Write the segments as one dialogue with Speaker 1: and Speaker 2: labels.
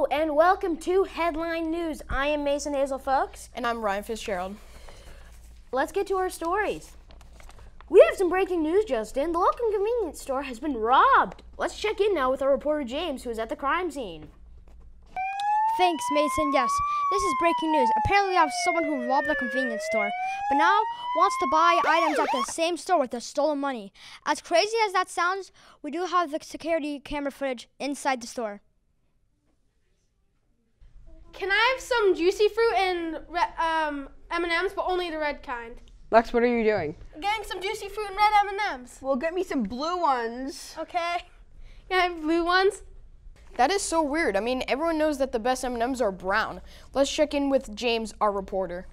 Speaker 1: Hello and welcome to Headline News. I am Mason Hazel Folks.
Speaker 2: And I'm Ryan Fitzgerald.
Speaker 1: Let's get to our stories. We have some breaking news just in. The local convenience store has been robbed. Let's check in now with our reporter James, who is at the crime scene.
Speaker 3: Thanks, Mason. Yes, this is breaking news. Apparently we have someone who robbed the convenience store, but now wants to buy items at the same store with the stolen money. As crazy as that sounds, we do have the security camera footage inside the store.
Speaker 4: Can I have some juicy fruit and M&Ms, but only the red kind?
Speaker 5: Lex, what are you doing?
Speaker 4: Getting some juicy fruit and red M&Ms.
Speaker 5: Well, get me some blue ones.
Speaker 4: Okay. Can I have blue ones?
Speaker 2: That is so weird. I mean, everyone knows that the best M&Ms are brown. Let's check in with James, our reporter.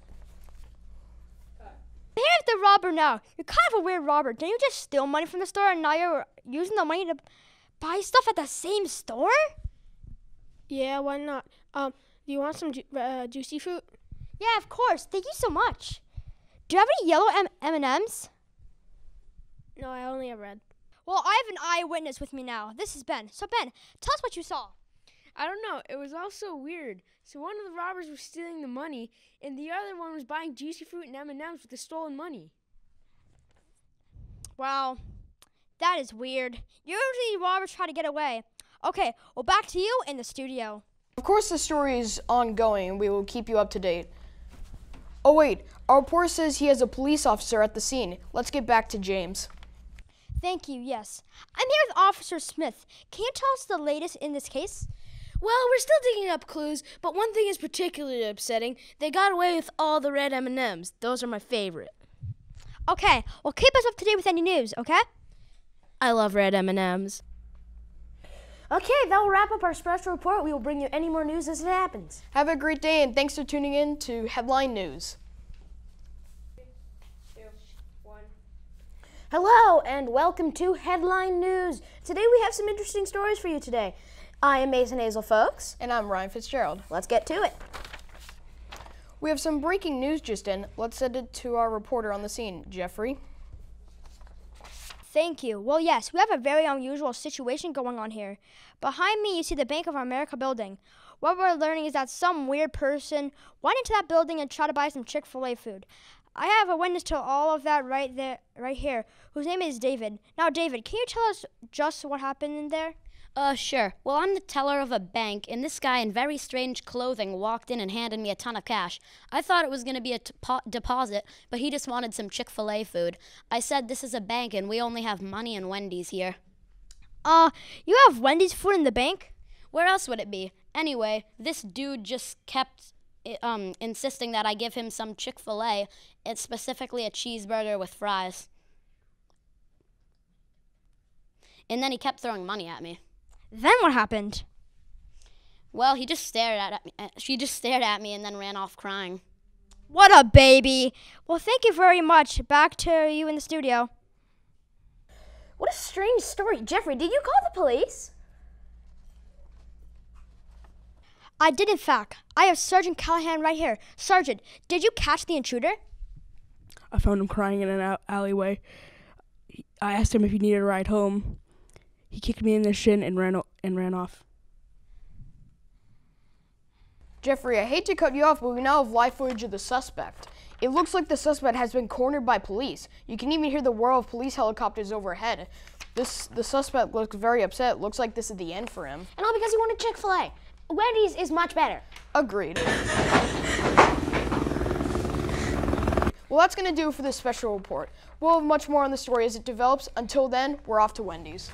Speaker 3: Here's the robber now. You're kind of a weird robber. Didn't you just steal money from the store and now you're using the money to buy stuff at the same store?
Speaker 4: Yeah, why not? Do you want some juicy fruit?
Speaker 3: Yeah, of course. Thank you so much. Do you have any yellow M&Ms?
Speaker 4: No, I only have red.
Speaker 3: Well, I have an eyewitness with me now. This is Ben. So, Ben, tell us what you saw.
Speaker 6: I don't know. It was all so weird. So one of the robbers was stealing the money, and the other one was buying juicy fruit and M&Ms with the stolen money.
Speaker 3: Wow, that is weird. Usually robbers try to get away. Okay, well, back to you in the studio.
Speaker 2: Of course, the story is ongoing, and we will keep you up to date. Oh wait, our reporter says he has a police officer at the scene. Let's get back to James.
Speaker 3: Thank you, yes. I'm here with Officer Smith. Can you tell us the latest in this case?
Speaker 6: Well, we're still digging up clues, but one thing is particularly upsetting. They got away with all the red M&Ms. Those are my favorite.
Speaker 3: Okay, well, keep us up to date with any news, okay?
Speaker 6: I love red M&Ms.
Speaker 1: Okay, that will wrap up our special report. We will bring you any more news as it happens.
Speaker 2: Have a great day, and thanks for tuning in to Headline News.
Speaker 1: Hello and welcome to Headline News. Today we have some interesting stories for you today. I am Mason Hazel Folks.
Speaker 2: And I'm Ryan Fitzgerald.
Speaker 1: Let's get to it.
Speaker 2: We have some breaking news just in. Let's send it to our reporter on the scene, Jeffrey.
Speaker 3: Thank you. Well, yes, we have a very unusual situation going on here. Behind me, you see the Bank of America building. What we're learning is that some weird person went into that building and tried to buy some Chick-fil-A food. I have a witness to all of that right here, whose name is David. Now, David, can you tell us just what happened in there?
Speaker 7: Sure. Well, I'm the teller of a bank, and this guy in very strange clothing walked in and handed me a ton of cash. I thought it was going to be a deposit, but he just wanted some Chick-fil-A food. I said, this is a bank, and we only have money and Wendy's here.
Speaker 3: You have Wendy's food in the bank?
Speaker 7: Where else would it be? Anyway, this dude just kept insisting that I give him some Chick-fil-A. It's specifically a cheeseburger with fries. And then he kept throwing money at me.
Speaker 3: Then what happened?
Speaker 7: Well, he just stared at me. She just stared at me and then ran off crying.
Speaker 3: What a baby. Well, thank you very much. Back to you in the studio.
Speaker 1: What a strange story. Jeffrey, did you call the police?
Speaker 3: I did, in fact. I have Sergeant Callahan right here. Sergeant, did you catch the intruder?
Speaker 6: I found him crying in an alleyway. I asked him if he needed a ride home. He kicked me in the shin and ran off.
Speaker 2: Jeffrey, I hate to cut you off, but we now have live footage of the suspect. It looks like the suspect has been cornered by police. You can even hear the whir of police helicopters overhead. The suspect looks very upset. It looks like this is the end for him.
Speaker 1: And all because he wanted Chick-fil-A. Wendy's is much better.
Speaker 2: Agreed. Well, that's going to do it for this special report. We'll have much more on the story as it develops. Until then, we're off to Wendy's.